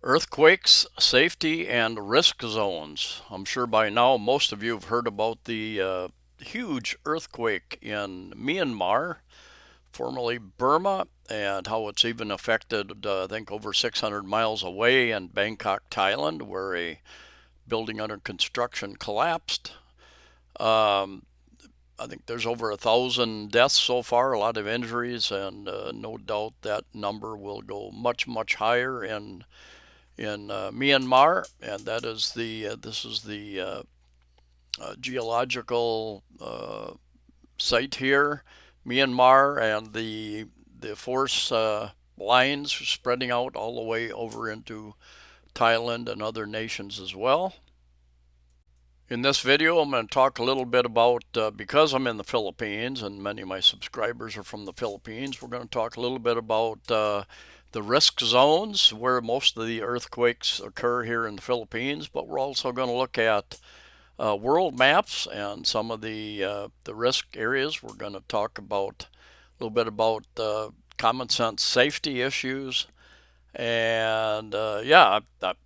Earthquakes, safety, and risk zones. I'm sure by now most of you have heard about the huge earthquake in Myanmar, formerly Burma, and how it's even affected, I think, over 600 miles away in Bangkok, Thailand, where a building under construction collapsed. Um, I think there's over 1,000 deaths so far, a lot of injuries, and no doubt that number will go much, much higher in Myanmar, and that is this is the geological site here, Myanmar, and the force lines spreading out all the way over into Thailand and other nations as well. In this video, I'm going to talk a little bit about, because I'm in the Philippines and many of my subscribers are from the Philippines, we're going to talk a little bit about the risk zones where most of the earthquakes occur here in the Philippines, but we're also going to look at world maps and some of the risk areas. We're going to talk about a little bit about common sense safety issues. And yeah,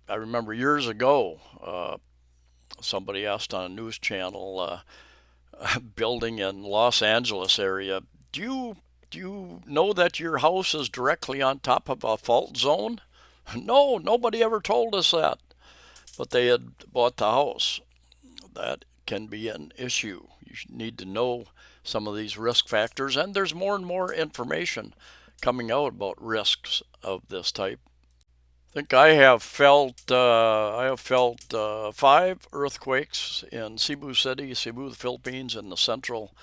I remember years ago, somebody asked on a news channel, building in Los Angeles area, do you know that your house is directly on top of a fault zone? No, nobody ever told us that. But they had bought the house. That can be an issue. You need to know some of these risk factors, and there's more and more information coming out about risks of this type. I think I have felt 5 earthquakes in Cebu City, Cebu, the Philippines, in the central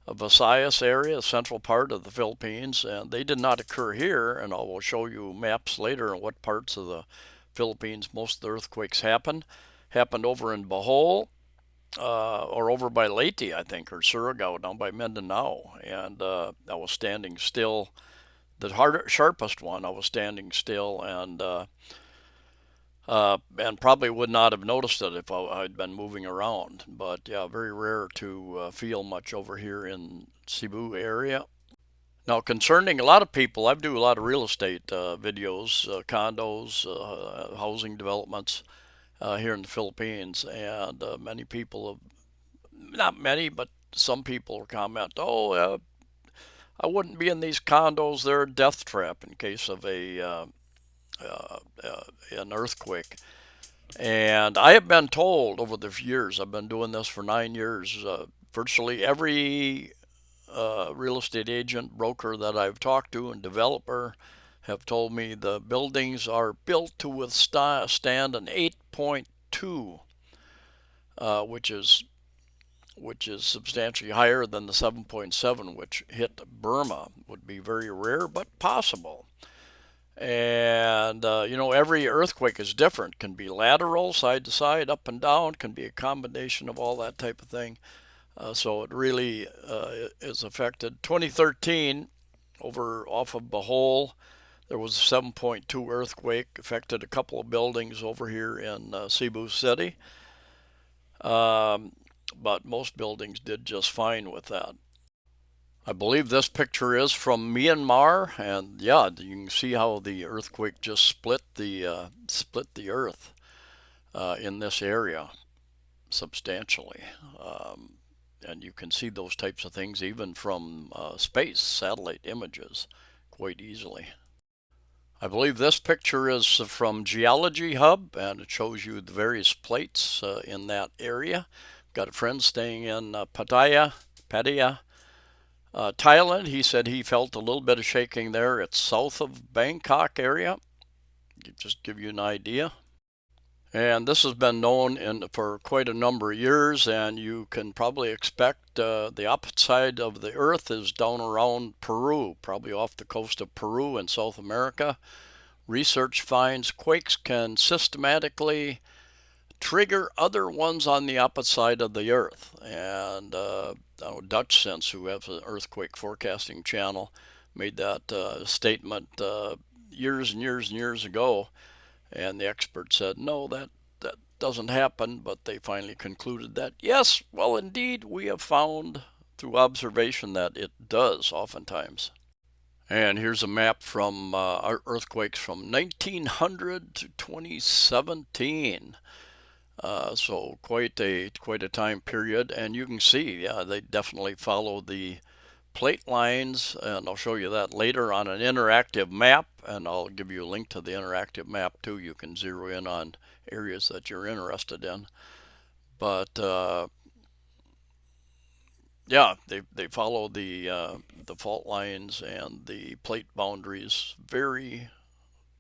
Visayas area, the central part of the Philippines, and they did not occur here. And I will show you maps later on what parts of the Philippines most of the earthquakes happened. Happened over in Bohol, or over by Leyte, I think, or Surigao, down by Mindanao, and I was standing still. The sharpest one, I was standing still, and probably would not have noticed it if I'd been moving around. But yeah, very rare to feel much over here in Cebu area. Now, concerning a lot of people, I do a lot of real estate videos, condos, housing developments here in the Philippines, and many people have, not many, but some people comment, "Oh, I wouldn't be in these condos. They're a death trap in case of uh, an earthquake." And I have been told over the years, I've been doing this for 9 years, virtually every real estate agent, broker that I've talked to, and developer have told me the buildings are built to withstand an 8.2, which is substantially higher than the 7.7, which hit Burma. Would be very rare, but possible. And every earthquake is different. Can be lateral, side to side, up and down. Can be a combination of all that type of thing. So it really is affected. 2013, over off of Bohol, there was a 7.2 earthquake, affected a couple of buildings over here in Cebu City. Um, but most buildings did just fine with that. I believe this picture is from Myanmar, and yeah, you can see how the earthquake just split the earth in this area substantially. And you can see those types of things even from space, satellite images, quite easily. I believe this picture is from Geology Hub, and it shows you the various plates in that area. Got a friend staying in Pattaya, Thailand. He said he felt a little bit of shaking there. It's south of Bangkok area. Just give you an idea. And this has been known for quite a number of years, and you can probably expect the opposite side of the earth is down around Peru, probably off the coast of Peru in South America. Research finds quakes can systematically trigger other ones on the opposite side of the earth. And Dutch Sense, who has an earthquake forecasting channel, made that statement years and years and years ago. And the expert said, no, that doesn't happen. But they finally concluded that, yes, well, indeed, we have found through observation that it does oftentimes. And here's a map from earthquakes from 1900 to 2017. So quite a time period, and you can see, yeah, they definitely follow the plate lines, and I'll show you that later on an interactive map, and I'll give you a link to the interactive map too. You can zero in on areas that you're interested in. But yeah, they follow the fault lines and the plate boundaries very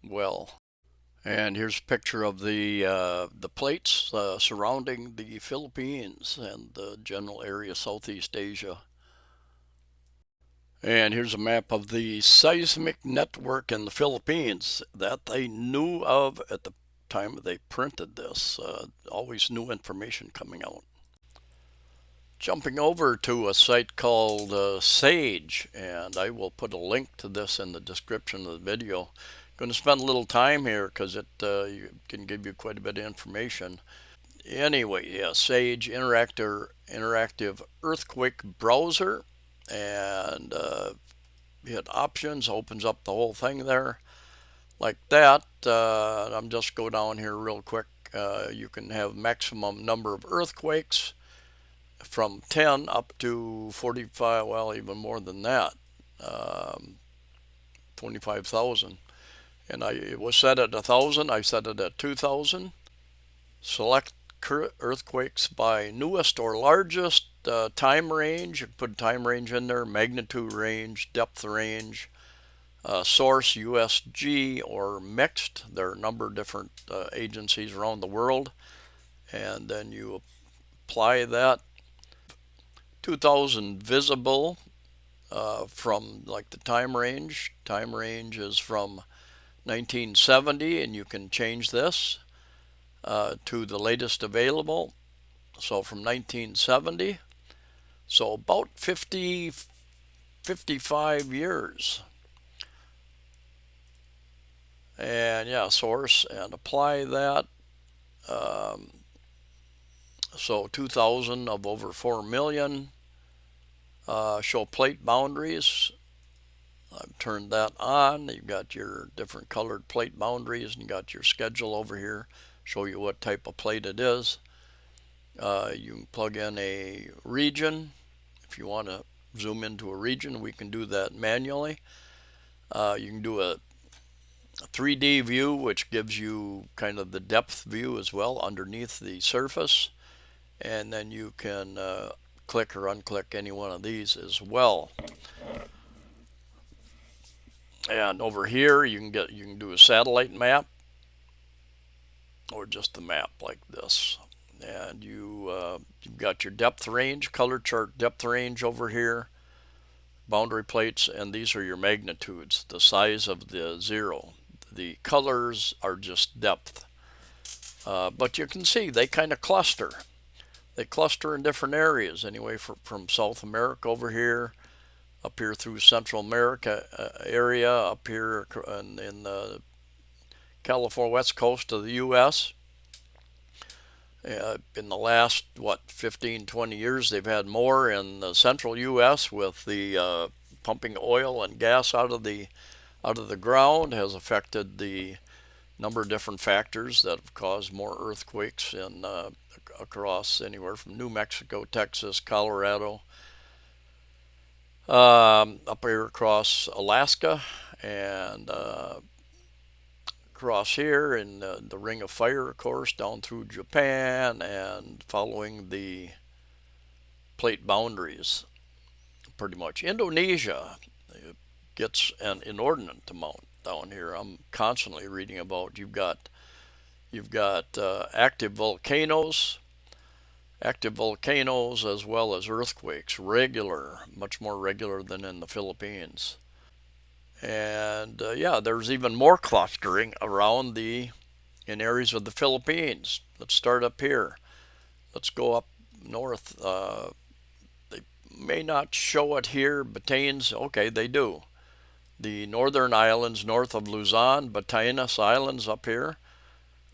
well. And here's a picture of the plates surrounding the Philippines and the general area Southeast Asia. And here's a map of the seismic network in the Philippines that they knew of at the time they printed this. Always new information coming out. Jumping over to a site called Sage, and I will put a link to this in the description of the video. Going to spend a little time here because it can give you quite a bit of information. Anyway, yeah, Sage interactive earthquake browser, and hit options, opens up the whole thing there like that. I'm just go down here real quick. You can have maximum number of earthquakes from 10 up to 45, well, even more than that, 25,000. And it was set at 1,000. I set it at 2,000. Select earthquakes by newest or largest, time range. You put time range in there, magnitude range, depth range, source USG or mixed. There are a number of different agencies around the world, and then you apply that. 2,000 visible from like the time range. Time range is from 1970, and you can change this to the latest available. So from 1970, so about 50, 55 years. And yeah, source and apply that. Um, so 2,000 of over 4 million. Show plate boundaries. I've turned that on. You've got your different colored plate boundaries, and you got your schedule over here. Show you what type of plate it is. You can plug in a region. If you want to zoom into a region, we can do that manually. You can do a 3D view, which gives you kind of the depth view as well underneath the surface. And then you can click or unclick any one of these as well. And over here you can do a satellite map or just the map like this. And you've got your depth range, color chart depth range over here, boundary plates, and these are your magnitudes, the size of the zero. The colors are just depth. But you can see they kind of cluster. They cluster in different areas, anyway, from South America over here, up here through Central America area, up here in the California west coast of the U.S. In the last, 15, 20 years, they've had more in the central U.S. with the pumping oil and gas out of the ground has affected the number of different factors that have caused more earthquakes in across anywhere from New Mexico, Texas, Colorado, up here across Alaska, and across here in the Ring of Fire, of course, down through Japan, and following the plate boundaries, pretty much. Indonesia gets an inordinate amount down here. I'm constantly reading about. You've got active volcanoes as well as earthquakes, regular, much more regular than in the Philippines. And yeah, there's even more clustering around in areas of the Philippines. Let's start up here. Let's go up north. They may not show it here. Batanes, okay, they do. The northern islands north of Luzon, Batanes Islands up here.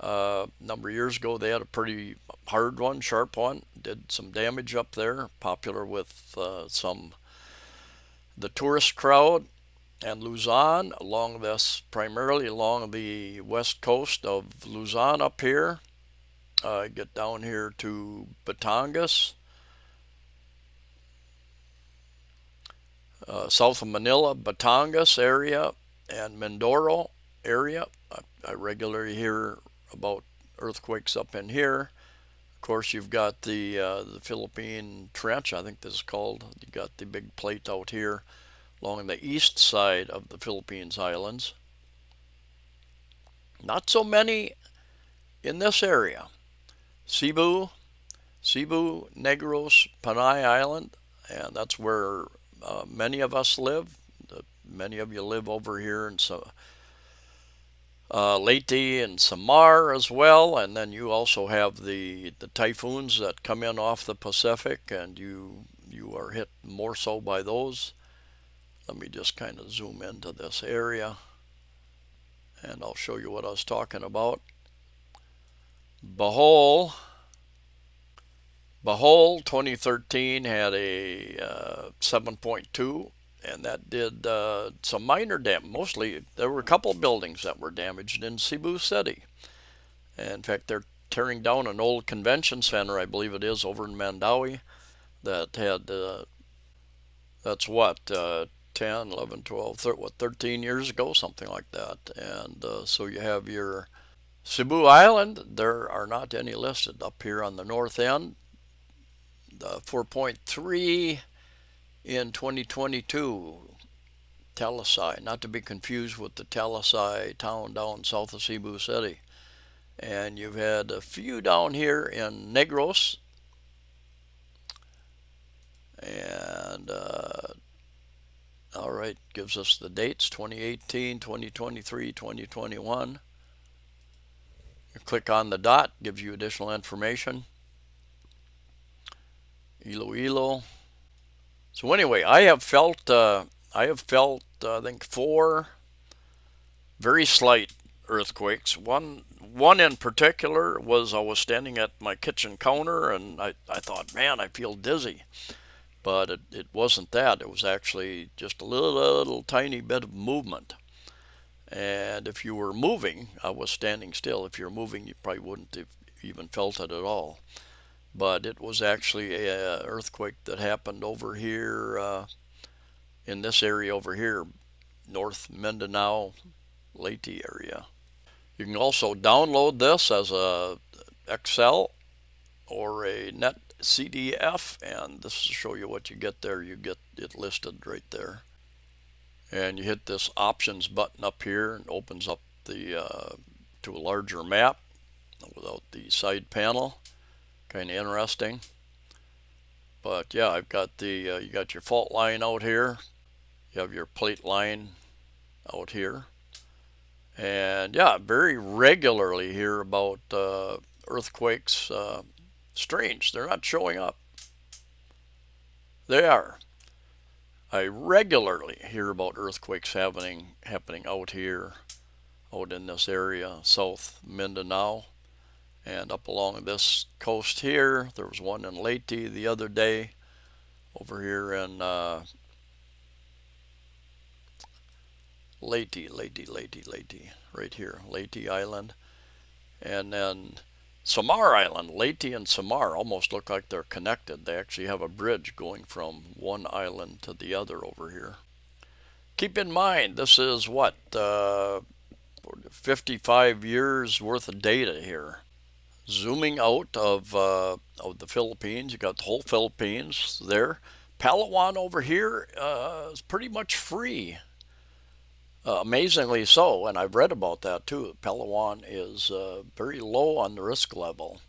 A number of years ago, they had a pretty hard one, sharp one. Did some damage up there. Popular with the tourist crowd. and Luzon, along this, primarily along the west coast of Luzon up here. Get down here to Batangas, south of Manila, Batangas area, and Mindoro area. I regularly hear about earthquakes up in here. Of course, you've got the Philippine Trench, I think this is called. You got the big plate out here along the east side of the Philippines Islands. Not so many in this area. Cebu, Negros, Panay Island, and that's where many of us live. Many of you live over here in Leyte and Samar as well, and then you also have the typhoons that come in off the Pacific, and you are hit more so by those. Let me just kind of zoom into this area, and I'll show you what I was talking about. Bohol 2013 had a 7.2, and that did some minor damage. Mostly, there were a couple buildings that were damaged in Cebu City. And in fact, they're tearing down an old convention center, I believe it is, over in Mandawi, that had, that's what, 10, 11, 12, 13 years ago, something like that. And so you have your Cebu Island. There are not any listed up here on the north end. 4.3 in 2022. Talisay, not to be confused with the Talisay town down south of Cebu City. And you've had a few down here in Negros. And all right, gives us the dates: 2018, 2023, 2021. You click on the dot, gives you additional information. Iloilo. So anyway, I have felt I think 4 very slight earthquakes. One in particular was, I was standing at my kitchen counter, and I thought, man, I feel dizzy. But it wasn't that. It was actually just a little tiny bit of movement. And if you were moving, I was standing still. If you're moving, you probably wouldn't have even felt it at all. But it was actually an earthquake that happened over here in this area over here, North Mindanao, Leyte area. You can also download this as a Excel or a net CDF, and this will show you what you get there. You get it listed right there. And you hit this options button up here, and opens up the to a larger map without the side panel. Kind of interesting. But yeah, I've got the you got your fault line out here. You have your plate line out here. And yeah, very regularly hear about earthquakes. Strange, they're not showing up. They are. I regularly hear about earthquakes happening out here, out in this area, South Mindanao, and up along this coast here. There was one in Leyte the other day, over here in Leyte, right here, Leyte Island. And then Samar Island, Leyte and Samar almost look like they're connected. They actually have a bridge going from one island to the other over here. Keep in mind, this is what, 55 years worth of data here. Zooming out of the Philippines, you got the whole Philippines there. Palawan over here is pretty much free. Amazingly so, and I've read about that too. Palawan is very low on the risk level,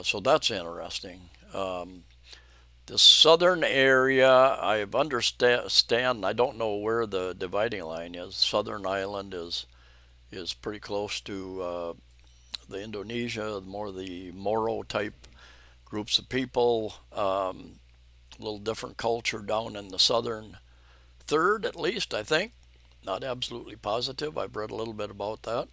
so that's interesting. The southern area, I understand. I don't know where the dividing line is. Southern Island is pretty close to the Indonesia, more the Moro type groups of people. A little different culture down in the southern third, at least, I think. Not absolutely positive. I've read a little bit about that.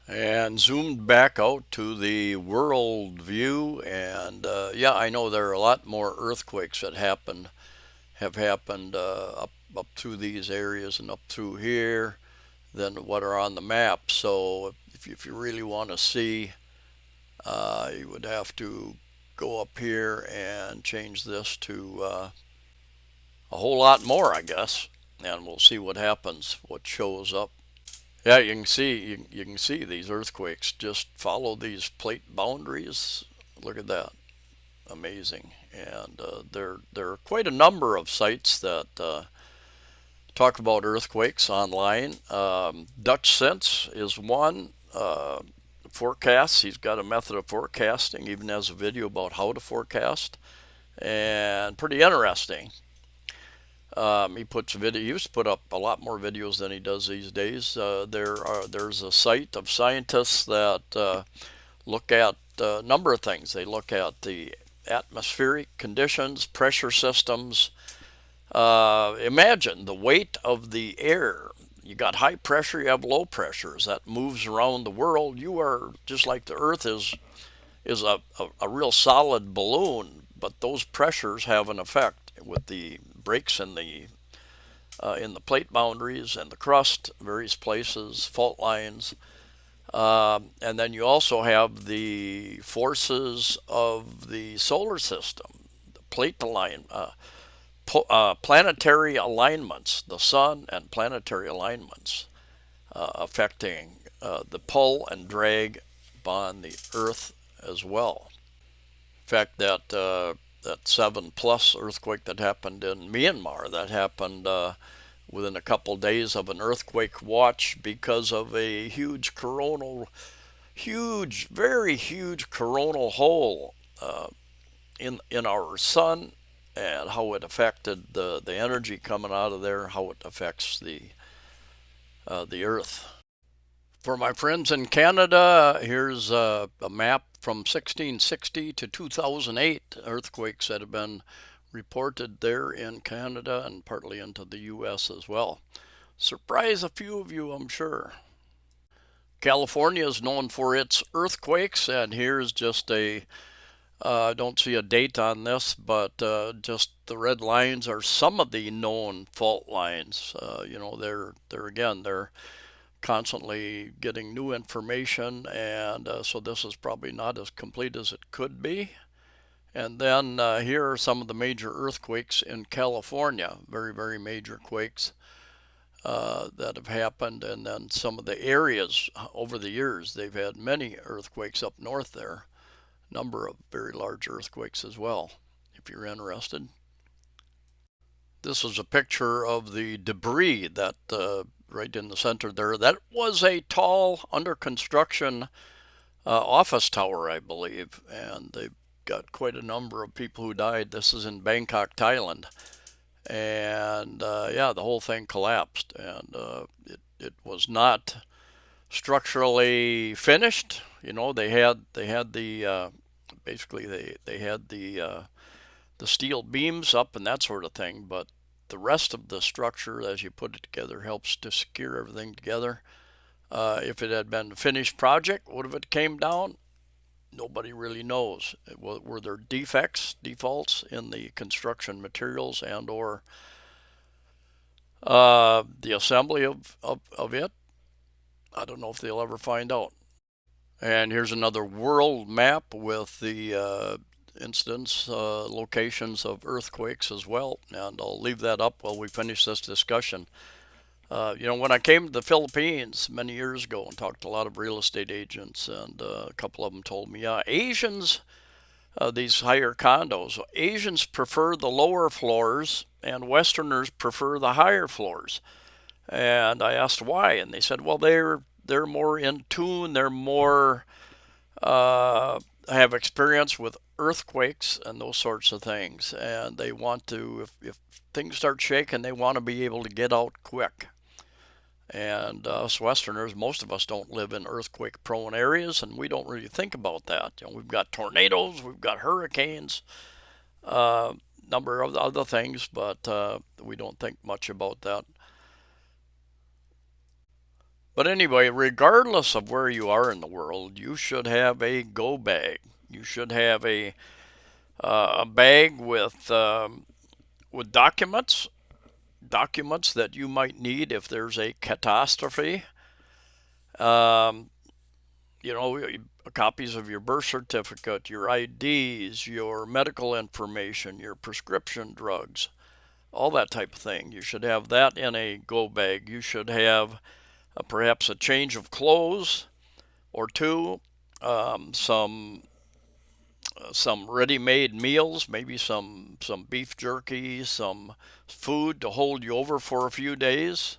And zoomed back out to the world view, and yeah, I know there are a lot more earthquakes that have happened up up through these areas and up through here than what are on the map. So if you really want to see, you would have to go up here and change this to a whole lot more, I guess, and we'll see what happens, what shows up. Yeah, you can see these earthquakes just follow these plate boundaries. Look at that, amazing. And there are quite a number of sites that talk about earthquakes online. Dutch Sense is one. Forecasts. He's got a method of forecasting. Even has a video about how to forecast, and pretty interesting. He used to put up a lot more videos than he does these days. There's a site of scientists that look at a number of things. They look at the atmospheric conditions, pressure systems. Imagine the weight of the air. You got high pressure, you have low pressures. That moves around the world. You are just like the Earth is a real solid balloon, but those pressures have an effect with the breaks in the plate boundaries and the crust, various places, fault lines. And then you also have the forces of the solar system, the plate alignment, planetary alignments, the sun and planetary alignments affecting the pull and drag upon the Earth as well. In fact, that 7+ earthquake that happened in Myanmar, that happened within a couple days of an earthquake watch because of a very huge coronal hole in our sun, and how it affected the energy coming out of there, how it affects the Earth. For my friends in Canada, here's a map from 1660 to 2008, earthquakes that have been reported there in Canada and partly into the U.S. as well. Surprise a few of you, I'm sure. California is known for its earthquakes, and here's just I don't see a date on this, but just the red lines are some of the known fault lines. They're constantly getting new information, and so this is probably not as complete as it could be. And then here are some of the major earthquakes in California, very, very major quakes that have happened, and then some of the areas over the years. They've had many earthquakes up north there, number of very large earthquakes as well, if you're interested. This is a picture of the debris that right in the center there. That was a tall, under construction office tower, I believe, and they've got quite a number of people who died. This is in Bangkok, Thailand, and yeah, the whole thing collapsed, and it was not structurally finished. They had the basically they had the steel beams up and that sort of thing, but the rest of the structure, as you put it together, helps to secure everything together. If it had been a finished project, what if it came down? Nobody really knows. Were there defaults in the construction materials and/or the assembly of it? I don't know if they'll ever find out. And here's another world map with the incidents, locations of earthquakes as well. And I'll leave that up while we finish this discussion. When I came to the Philippines many years ago and talked to a lot of real estate agents, and a couple of them told me, yeah, Asians, these higher condos, Asians prefer the lower floors and Westerners prefer the higher floors. And I asked why, and they said, well, they're more in tune, they're more have experience with earthquakes and those sorts of things, and they want to, if things start shaking, they want to be able to get out quick. And us Westerners, most of us don't live in earthquake-prone areas, and we don't really think about that. We've got tornadoes, we've got hurricanes, number of other things, but we don't think much about that. But anyway, regardless of where you are in the world, you should have a go bag. You should have a bag with documents. documents that you might need if there's a catastrophe. Um, you know, copies of your birth certificate, your IDs, your medical information, your prescription drugs, all that type of thing. You should have that in a go bag. You should have perhaps a change of clothes or two, some ready-made meals, maybe some beef jerky, some food to hold you over for a few days,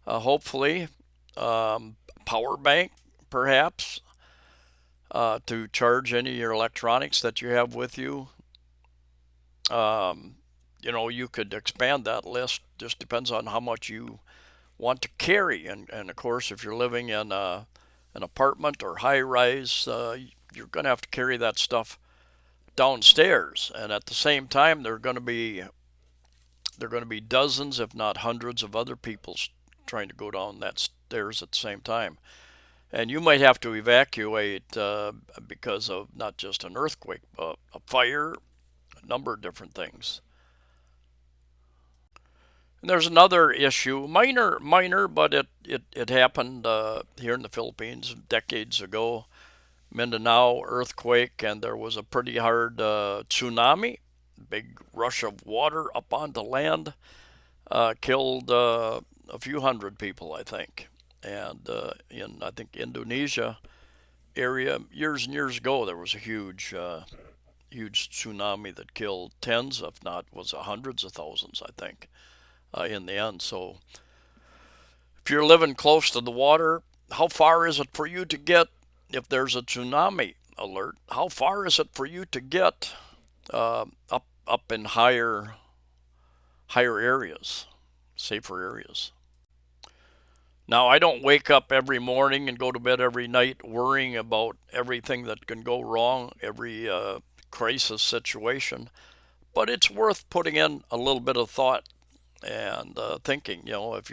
hopefully. Power bank, perhaps, to charge any of your electronics that you have with you. Um, you know, you could expand that list. Just depends on how much you want to carry. And of course, if you're living in an apartment or high rise, you're going to have to carry that stuff downstairs. And at the same time, there are going to be dozens, if not hundreds, of other people trying to go down that stairs at the same time. And you might have to evacuate because of not just an earthquake, but a fire, a number of different things. And there's another issue, minor, but it happened here in the Philippines decades ago. Mindanao earthquake, and there was a pretty hard tsunami, big rush of water up onto land, killed a few hundred people, I think. And in, I think, Indonesia area, years and years ago, there was a huge tsunami that killed tens, if not was hundreds of thousands, I think, in the end. So if you're living close to the water, how far is it for you to get if there's a tsunami alert? How far is it for you to get up in higher areas, safer areas? Now, I don't wake up every morning and go to bed every night worrying about everything that can go wrong, every crisis situation, but it's worth putting in a little bit of thought and thinking. You know, if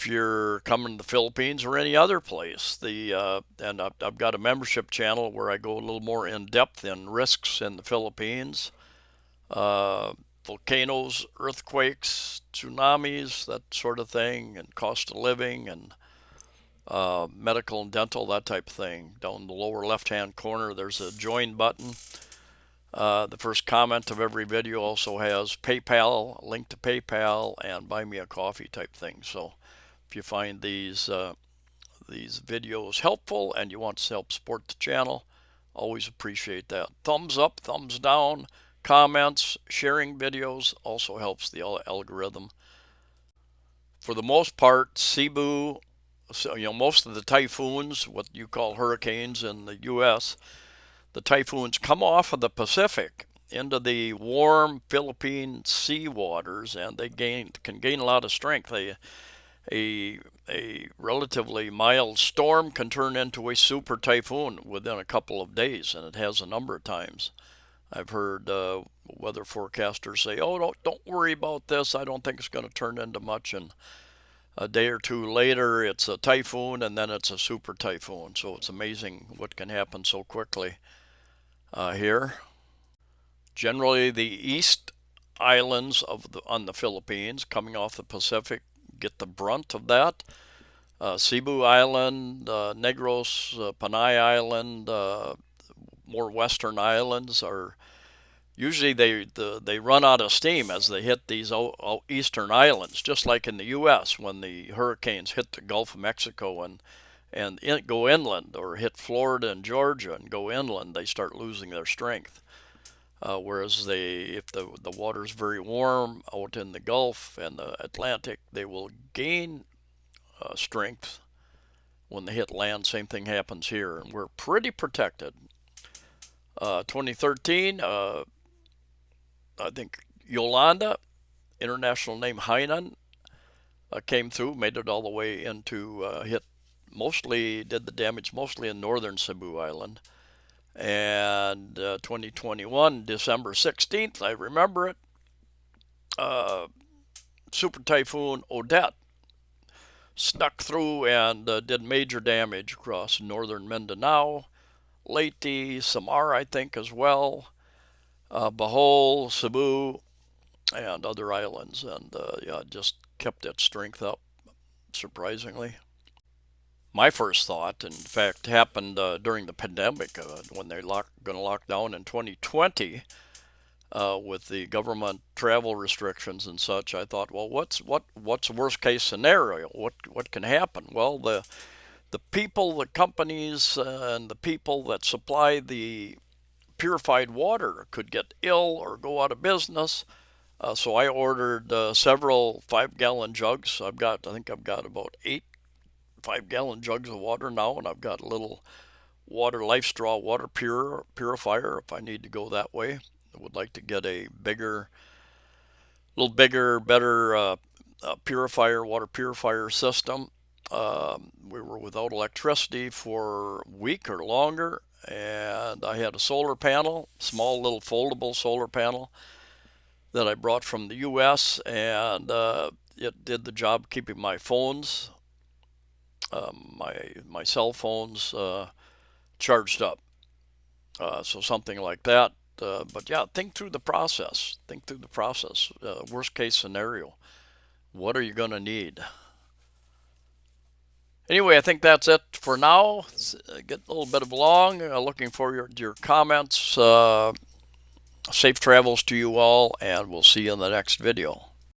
you're coming to the Philippines or any other place, and I've got a membership channel where I go a little more in depth in risks in the Philippines, uh, volcanoes, earthquakes, tsunamis, that sort of thing, and cost of living, and medical and dental, that type of thing. Down in the lower left-hand corner, there's a join button. The first comment of every video also has PayPal, a link to PayPal, and buy me a coffee type thing. So if you find these videos helpful and you want to help support the channel, always appreciate that. Thumbs up, thumbs down, comments, sharing videos also helps the algorithm. For the most part, Cebu, so, most of the typhoons, what you call hurricanes in the U.S., the typhoons come off of the Pacific into the warm Philippine sea waters, and they can gain a lot of strength. A relatively mild storm can turn into a super typhoon within a couple of days, and it has a number of times. I've heard weather forecasters say, "Oh, don't worry about this. I don't think it's going to turn into much." And a day or two later, it's a typhoon, and then it's a super typhoon. So it's amazing what can happen so quickly here. Generally, the east islands on the Philippines, coming off the Pacific, get the brunt of that. Cebu Island, Negros, Panay Island, more western islands are usually they run out of steam as they hit these eastern islands, just like in the U.S. when the hurricanes hit the Gulf of Mexico and go inland, or hit Florida and Georgia and go inland, they start losing their strength. Whereas if the water is very warm out in the Gulf and the Atlantic, they will gain strength when they hit land. Same thing happens here, and we're pretty protected. 2013, I think Yolanda, international name Hainan, came through, made it all the way into did the damage mostly in northern Cebu Island. And 2021, December 16th, I remember it, Super Typhoon Odette snuck through and did major damage across northern Mindanao, Leyte, Samar, I think, as well, Bohol, Cebu, and other islands, and yeah, it just kept its strength up surprisingly. My first thought, in fact, happened during the pandemic when they're going to lock down in 2020 with the government travel restrictions and such. I thought, well, what's worst case scenario? What can happen? Well, the people, the companies, and the people that supply the purified water could get ill or go out of business. So I ordered several 5-gallon jugs. I think I've got about 8 5-gallon jugs of water now, and I've got a little water life straw water purifier if I need to go that way. I would like to get a little bigger, better purifier, water purifier system. We were without electricity for a week or longer, and I had a solar panel, small little foldable solar panel that I brought from the U.S., and it did the job keeping my phones, my cell phones, charged up. So something like that. But yeah, think through the process. Think through the process. Worst case scenario. What are you going to need? Anyway, I think that's it for now. It's getting a little bit of long. Looking for your comments. Safe travels to you all, and we'll see you in the next video.